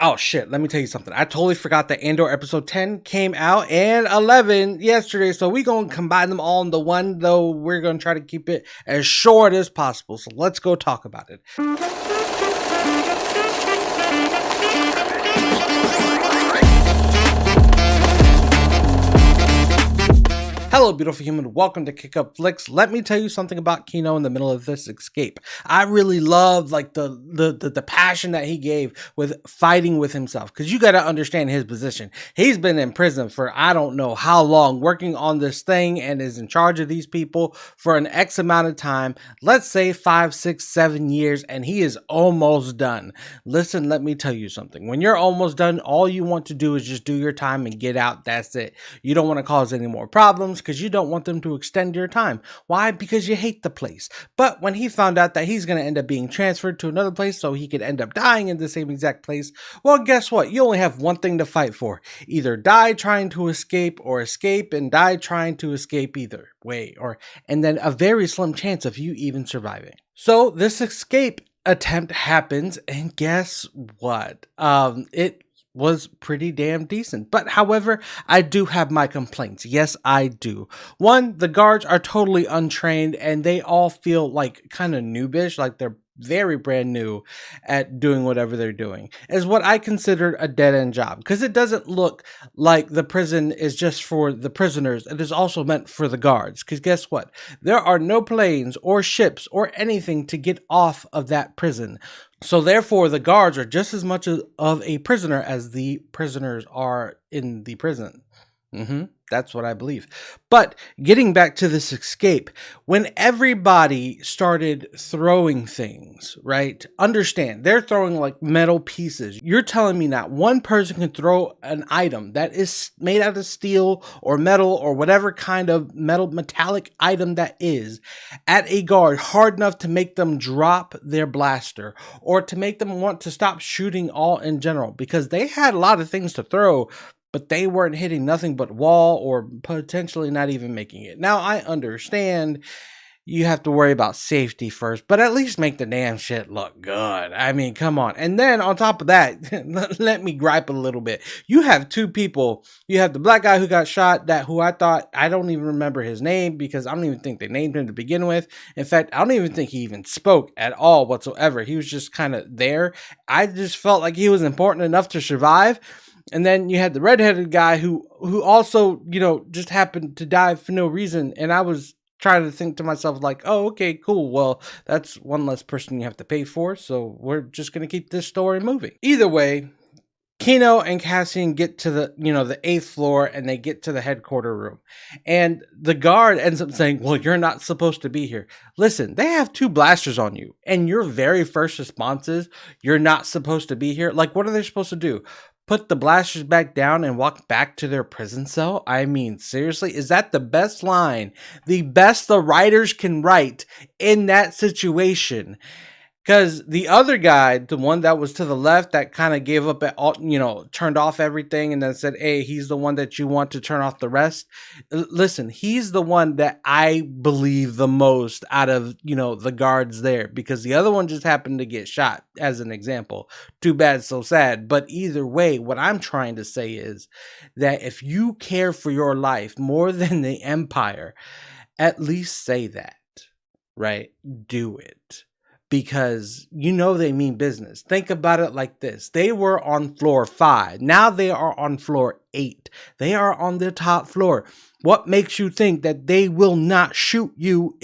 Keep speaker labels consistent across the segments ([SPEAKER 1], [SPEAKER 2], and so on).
[SPEAKER 1] Oh shit, let me tell you something. I totally forgot that Andor episode 10 came out and 11 yesterday. So we're going to combine them all into one, though we're going to try to keep it as short as possible. So let's go talk about it. Hello, beautiful human. Welcome to Kick Up Flicks. Let me tell you something about Kino in the middle of this escape. I really love like the passion that he gave with fighting with himself, because you got to understand his position. He's been in prison for I don't know how long, working on this thing, and is in charge of these people for an X amount of time. Let's say 5, 6, 7 years, and he is almost done. Listen, let me tell you something. When you're almost done, all you want to do is just do your time and get out. That's it. You don't want to cause any more problems, because you don't want them to extend your time. Why? Because you hate the place. But when he found out that he's going to end up being transferred to another place so he could end up dying in the same exact place, well, guess what? You only have one thing to fight for. Either die trying to escape, or escape and die trying to escape either way, and then a very slim chance of you even surviving. So this escape attempt happens, and guess what? It was pretty damn decent. But however, I do have my complaints. Yes, I do. One, the guards are totally untrained and they all feel like kind of noobish, like they're very brand new at doing whatever they're doing, is what I considered a dead-end job, because it doesn't look like the prison is just for the prisoners. It is also meant for the guards, because guess what? There are no planes or ships or anything to get off of that prison. So therefore, the guards are just as much of a prisoner as the prisoners are in the prison. That's what I believe. But getting back to this escape, when everybody started throwing things, right? Understand, they're throwing like metal pieces. You're telling me not one person can throw an item that is made out of steel or metal or whatever kind of metallic item that is at a guard hard enough to make them drop their blaster, or to make them want to stop shooting all in general, because they had a lot of things to throw, but they weren't hitting nothing but wall, or potentially not even making it. Now, I understand you have to worry about safety first, but at least make the damn shit look good. I mean, come on. And then on top of that, let me gripe a little bit. You have two people. You have the black guy who got shot, who I don't even remember his name, because I don't even think they named him to begin with. In fact, I don't even think he even spoke at all whatsoever. He was just kind of there. I just felt like he was important enough to survive. And then you had the redheaded guy who also, just happened to die for no reason. And I was trying to think to myself like, oh, okay, cool. Well, that's one less person you have to pay for. So we're just going to keep this story moving. Either way, Kino and Cassian get to the 8th floor, and they get to the headquarter room. And the guard ends up saying, well, you're not supposed to be here. Listen, they have 2 blasters on you, and your very first response is, you're not supposed to be here. Like, what are they supposed to do? Put the blasters back down and walk back to their prison cell? I mean, seriously? Is that the best line? The best the writers can write in that situation? Because the other guy, the one that was to the left, that kind of gave up at all, turned off everything and then said, hey, he's the one that you want to turn off the rest. Listen, he's the one that I believe the most out of, the guards there, because the other one just happened to get shot, as an example. Too bad, so sad. But either way, what I'm trying to say is that if you care for your life more than the Empire, at least say that, right? Do it. Because they mean business. Think about it like this. They were on floor 5. Now they are on floor 8. They are on the top floor. What makes you think that they will not shoot you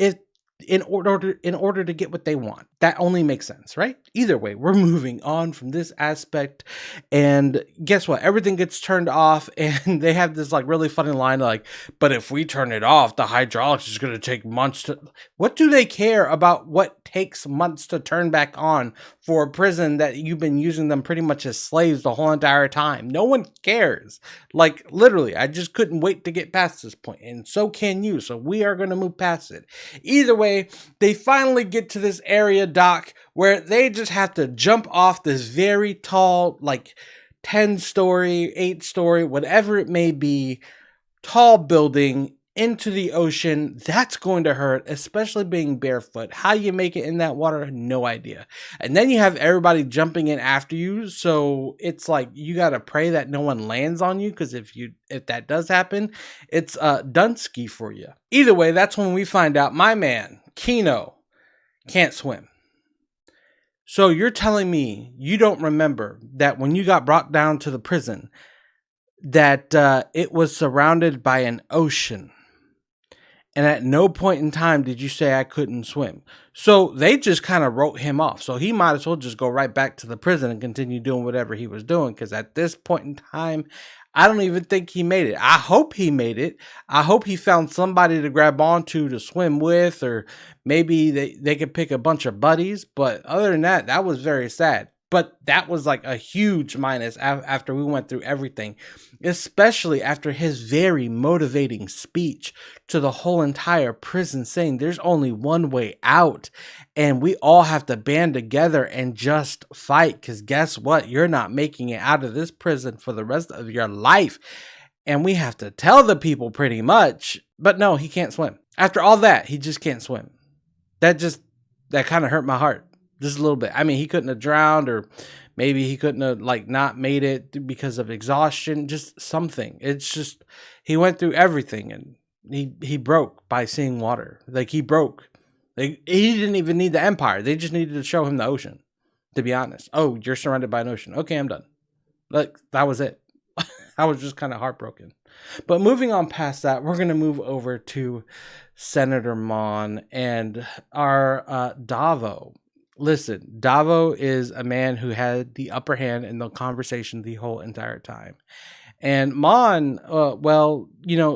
[SPEAKER 1] in order to get what they want? That only makes sense, right? Either way, we're moving on from this aspect, and guess what? Everything gets turned off, and they have this like really funny line like, but if we turn it off, the hydraulics is going to take months to... What do they care about what takes months to turn back on for a prison that you've been using them pretty much as slaves the whole entire time? No one cares. Like, literally, I just couldn't wait to get past this point, and so can you, so we are going to move past it. Either way, they finally get to this area, dock, where they just have to jump off this very tall, like 10-story, 8-story, whatever it may be, tall building into the ocean. That's going to hurt, especially being barefoot. How you make it in that water, no idea. And then you have everybody jumping in after you, so it's like you got to pray that no one lands on you, because if that does happen, it's Dunsky for you. Either way, that's when we find out my man Kino can't swim. So you're telling me you don't remember that when you got brought down to the prison, that it was surrounded by an ocean, and at no point in time did you say I couldn't swim. So they just kind of wrote him off. So he might as well just go right back to the prison and continue doing whatever he was doing. Because at this point in time, I don't even think he made it. I hope he made it. I hope he found somebody to grab onto to swim with, or maybe they could pick a bunch of buddies. But other than that, that was very sad. But that was like a huge minus after we went through everything, especially after his very motivating speech to the whole entire prison, saying there's only one way out and we all have to band together and just fight, because guess what? You're not making it out of this prison for the rest of your life. And we have to tell the people pretty much. But no, he can't swim. After all that, he just can't swim. That kind of hurt my heart. Just a little bit. I mean, he couldn't have drowned, or maybe he couldn't have not made it because of exhaustion. Just something. It's just he went through everything, and he broke by seeing water. Like, he broke. Like, he didn't even need the Empire. They just needed to show him the ocean. To be honest. Oh, you're surrounded by an ocean. Okay, I'm done. Like, that was it. I was just kind of heartbroken. But moving on past that, we're going to move over to Senator Mon and our Davo. Listen, Davo is a man who had the upper hand in the conversation the whole entire time. And Mon,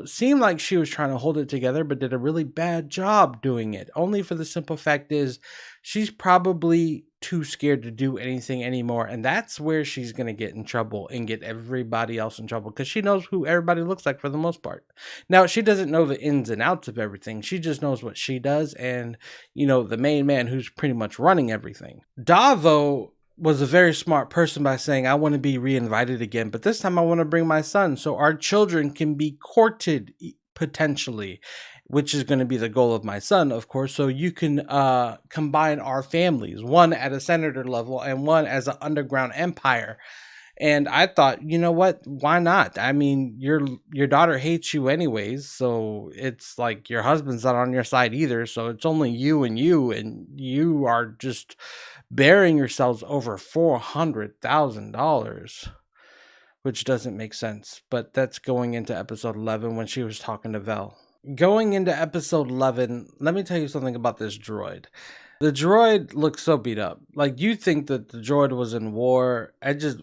[SPEAKER 1] seemed like she was trying to hold it together, but did a really bad job doing it. Only for the simple fact is she's probably too scared to do anything anymore. And that's where she's going to get in trouble and get everybody else in trouble, because she knows who everybody looks like for the most part. Now, she doesn't know the ins and outs of everything. She just knows what she does. And, the main man who's pretty much running everything. Davo was a very smart person by saying, I want to be reinvited again, but this time I want to bring my son so our children can be courted potentially, which is going to be the goal of my son, of course. So you can combine our families, one at a senator level and one as an underground empire. And I thought, you know what? Why not? I mean, your daughter hates you anyways, so it's like your husband's not on your side either. So it's only you, and you are just burying yourselves over $400,000, which doesn't make sense. But that's going into episode 11 when she was talking to Vel. Going into episode 11, let me tell you something about this droid. The droid looks so beat up. Like, you think that the droid was in war.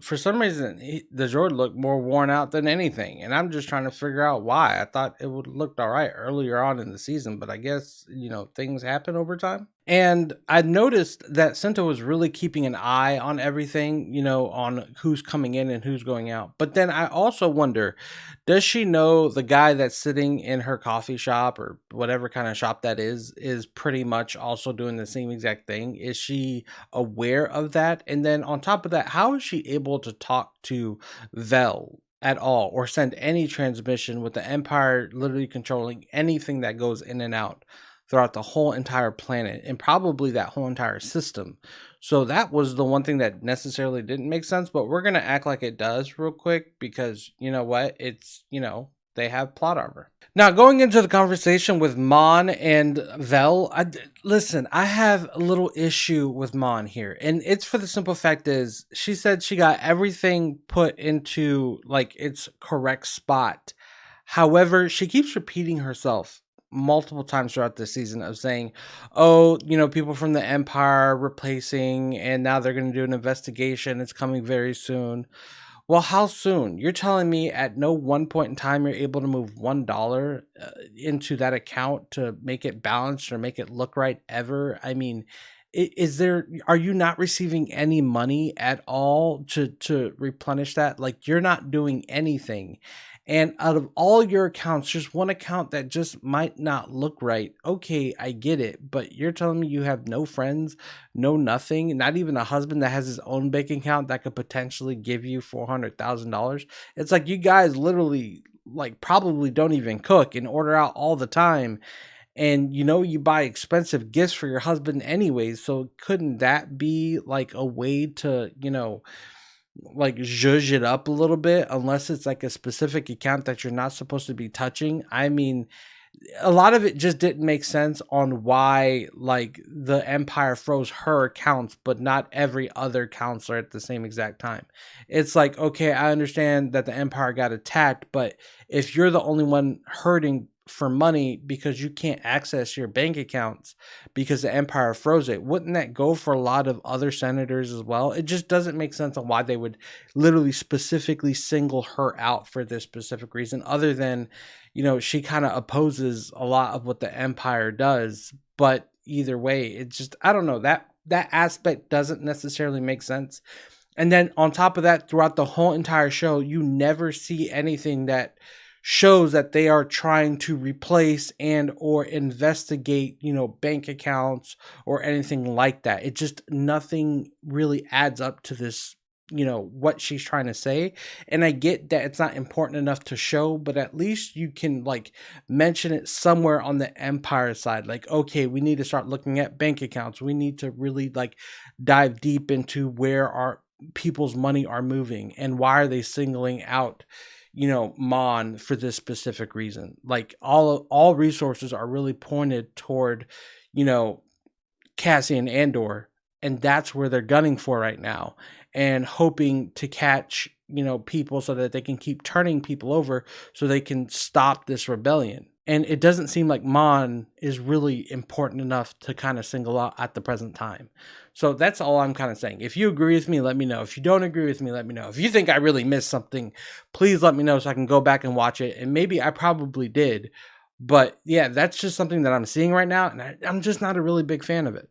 [SPEAKER 1] For some reason, the droid looked more worn out than anything. And I'm just trying to figure out why. I thought it would have looked all right earlier on in the season, but I guess, things happen over time. And I noticed that Cinta was really keeping an eye on everything, on who's coming in and who's going out. But then I also wonder, does she know the guy that's sitting in her coffee shop, or whatever kind of shop that is pretty much also doing the same exact thing? Is she aware of that? And then on top of that, how is she able to talk to Vel at all, or send any transmission with the Empire literally controlling anything that goes in and out throughout the whole entire planet, and probably that whole entire system? So that was the one thing that necessarily didn't make sense, but we're going to act like it does real quick, because you know what? It's, they have plot armor. Now, going into the conversation with Mon and Vel, listen, I have a little issue with Mon here. And it's for the simple fact is, she said she got everything put into its correct spot. However, she keeps repeating herself multiple times throughout the season of saying, oh, people from the Empire replacing, and now they're going to do an investigation. It's coming very soon. Well, how soon? You're telling me at no one point in time you're able to move $1 into that account to make it balanced or make it look right ever? I mean, are you not receiving any money at all to replenish that? Like, you're not doing anything. And out of all your accounts, just one account that just might not look right. Okay, I get it. But you're telling me you have no friends, no nothing, not even a husband that has his own bank account that could potentially give you $400,000. It's like you guys literally like probably don't even cook and order out all the time, and you buy expensive gifts for your husband anyways, so couldn't that be like a way to like zhuzh it up a little bit, unless it's like a specific account that you're not supposed to be touching? I mean, a lot of it just didn't make sense on why like the Empire froze her accounts but not every other counselor at the same exact time. It's like, okay, I understand that the Empire got attacked, but if you're the only one hurting for money because you can't access your bank accounts because the Empire froze it, wouldn't that go for a lot of other senators as well? It just doesn't make sense on why they would literally specifically single her out for this specific reason, other than she kind of opposes a lot of what the Empire does. But either way, it's just, I don't know, that aspect doesn't necessarily make sense. And then on top of that, throughout the whole entire show, you never see anything that shows that they are trying to replace and or investigate, bank accounts or anything like that. It just, nothing really adds up to this, what she's trying to say. And I get that it's not important enough to show, but at least you can like mention it somewhere on the Empire side. Like, okay, we need to start looking at bank accounts. We need to really like dive deep into where our people's money are moving and why are they singling out Mon for this specific reason. Like all resources are really pointed toward, Cassian Andor, and that's where they're gunning for right now, and hoping to catch, people so that they can keep turning people over so they can stop this rebellion. And it doesn't seem like Mon is really important enough to kind of single out at the present time. So that's all I'm kind of saying. If you agree with me, let me know. If you don't agree with me, let me know. If you think I really missed something, please let me know so I can go back and watch it. And maybe I probably did. But yeah, that's just something that I'm seeing right now, and I'm just not a really big fan of it.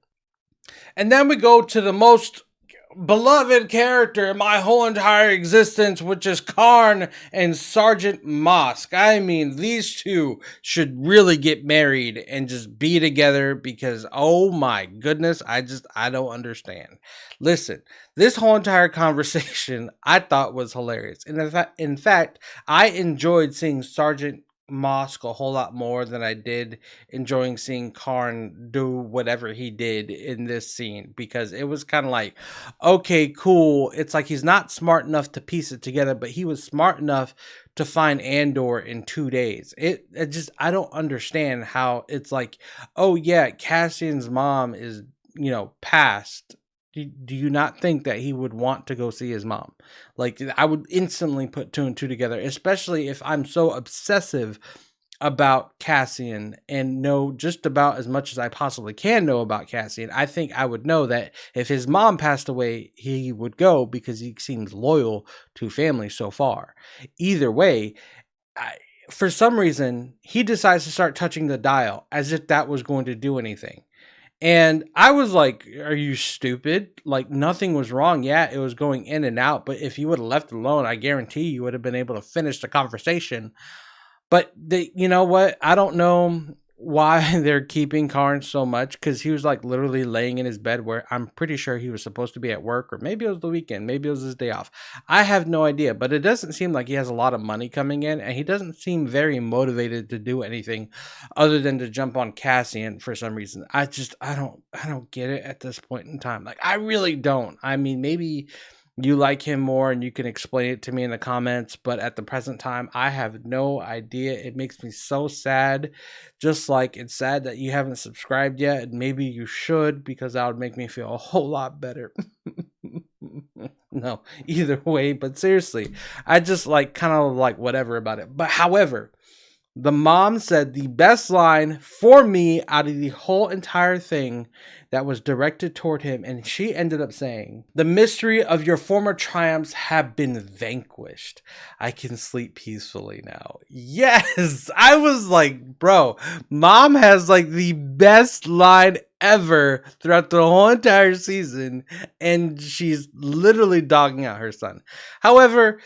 [SPEAKER 1] And then we go to the most beloved character in my whole entire existence, which is Karn and Sergeant Mosk. I mean, these two should really get married and just be together, because oh my goodness, I don't understand. Listen, this whole entire conversation I thought was hilarious. And in fact, I enjoyed seeing Sergeant Mosk a whole lot more than I did enjoying seeing Karn do whatever he did in this scene, because it was kind of like, okay, cool. It's like he's not smart enough to piece it together, but he was smart enough to find Andor in 2 days. It just, I don't understand how it's like, oh yeah, Cassian's mom is, passed. Do you not think that he would want to go see his mom? Like, I would instantly put two and two together, especially if I'm so obsessive about Cassian and know just about as much as I possibly can know about Cassian. I think I would know that if his mom passed away, he would go, because he seems loyal to family so far. Either way, for some reason, he decides to start touching the dial as if that was going to do anything. And I was like, are you stupid? Like, nothing was wrong. Yeah, it was going in and out, but if you would have left it alone, I guarantee you would have been able to finish the conversation. But you know what? I don't know why they're keeping Karn so much, because he was like literally laying in his bed, where I'm pretty sure he was supposed to be at work, or maybe it was the weekend, maybe it was his day off. I have no idea, but it doesn't seem like he has a lot of money coming in, and he doesn't seem very motivated to do anything other than to jump on Cassian for some reason. I don't get it at this point in time. Like, I really don't. I mean, maybe you like him more and you can explain it to me in the comments, but at the present time, I have no idea. It makes me so sad, just like it's sad that you haven't subscribed yet, and maybe you should, because that would make me feel a whole lot better. No, either way, but seriously, I just like kind of like whatever about it. But however, the mom said the best line for me out of the whole entire thing that was directed toward him, and she ended up saying, "The mystery of your former triumphs have been vanquished. I can sleep peacefully now." Yes! I was like, bro, mom has like the best line ever throughout the whole entire season, and she's literally dogging out her son. However,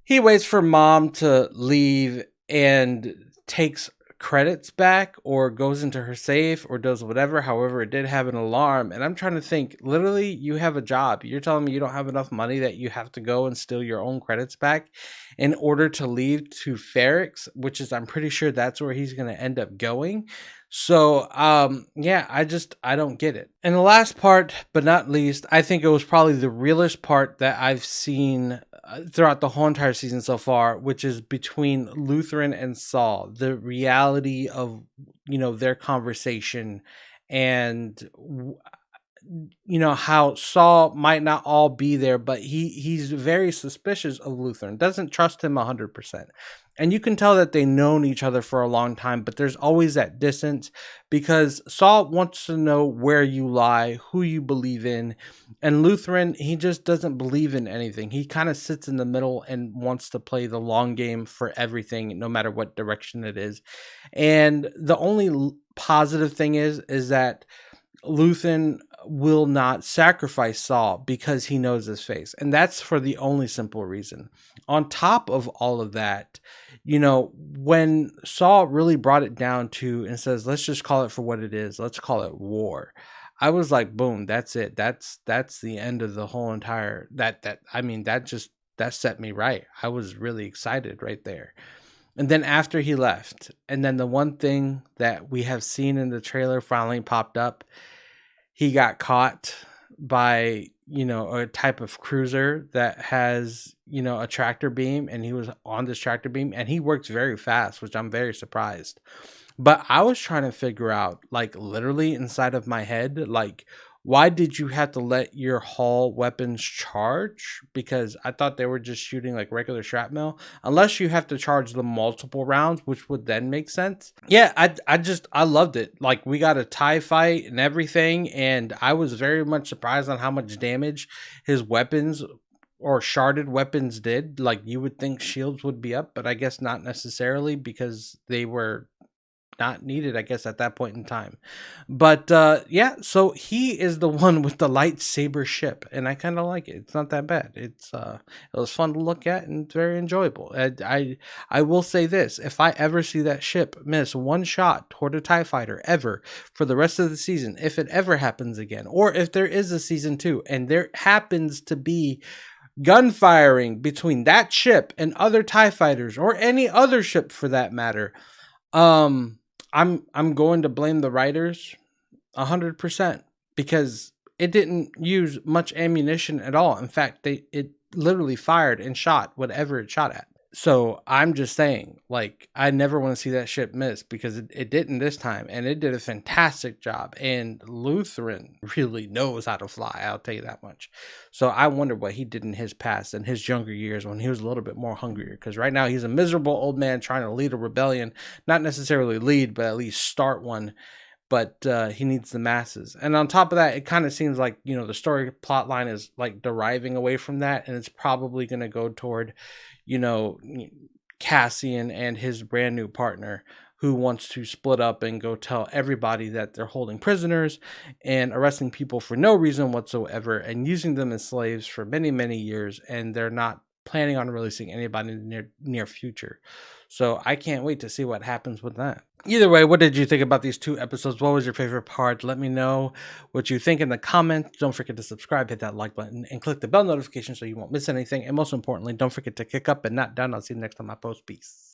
[SPEAKER 1] he waits for mom to leave and takes credits back or goes into her safe or does whatever. However, it did have an alarm. And I'm trying to think, literally, you have a job. You're telling me you don't have enough money that you have to go and steal your own credits back in order to leave to Ferrex, which is, I'm pretty sure that's where he's going to end up going. So, yeah, I don't get it. And the last part, but not least, I think it was probably the realest part that I've seen throughout the whole entire season so far, which is between Lutheran and Saul, the reality of, their conversation and how Saul might not all be there, but he's very suspicious of Lutheran, doesn't trust him 100%. And you can tell that they've known each other for a long time, but there's always that distance because Saul wants to know where you lie, who you believe in. And Lutheran, he just doesn't believe in anything. He kind of sits in the middle and wants to play the long game for everything, no matter what direction it is. And the only positive thing is that Lutheran will not sacrifice Saul because he knows his face. And that's for the only simple reason. On top of all of that, when Saul really brought it down to and says, let's just call it for what it is. Let's call it war. I was like, boom, that's it. That's the end of the whole entire that set me right. I was really excited right there. And then after he left, and then the one thing that we have seen in the trailer finally popped up, he got caught by, a type of cruiser that has, a tractor beam, and he was on this tractor beam, and he works very fast, which I'm very surprised. But I was trying to figure out, like, literally inside of my head, like, why did you have to let your Hall weapons charge? Because I thought they were just shooting like regular shrapnel, unless you have to charge them multiple rounds, which would then make sense. Yeah, I loved it. Like, we got a TIE fight and everything, and I was very much surprised on how much damage his weapons or sharded weapons did. Like, you would think shields would be up, but I guess not necessarily because they were not needed, I guess, at that point in time. But yeah, so he is the one with the lightsaber ship, and I kind of like it. It's not that bad. It was fun to look at and very enjoyable. I will say this: if I ever see that ship miss one shot toward a TIE fighter ever for the rest of the season, if it ever happens again, or if there is a season 2 and there happens to be gunfiring between that ship and other TIE fighters or any other ship for that matter, I'm going to blame the writers 100% because it didn't use much ammunition at all. In fact, it literally fired and shot whatever it shot at. So I'm just saying, like, I never want to see that ship miss because it didn't this time, and it did a fantastic job. And Lutheran really knows how to fly, I'll tell you that much. So I wonder what he did in his past and his younger years when he was a little bit more hungrier. Because right now he's a miserable old man trying to lead a rebellion, not necessarily lead, but at least start one. But he needs the masses. And on top of that, it kind of seems like, the story plot line is like deriving away from that. And it's probably going to go toward, Cassian and his brand new partner who wants to split up and go tell everybody that they're holding prisoners and arresting people for no reason whatsoever and using them as slaves for many, many years. And they're not planning on releasing anybody in the near future. So I can't wait to see what happens with that. Either way, what did you think about these 2 episodes? What was your favorite part? Let me know what you think in the comments. Don't forget to subscribe, hit that like button, and click the bell notification so you won't miss anything. And most importantly, don't forget to kick up and not down. I'll see you next time I post. Peace.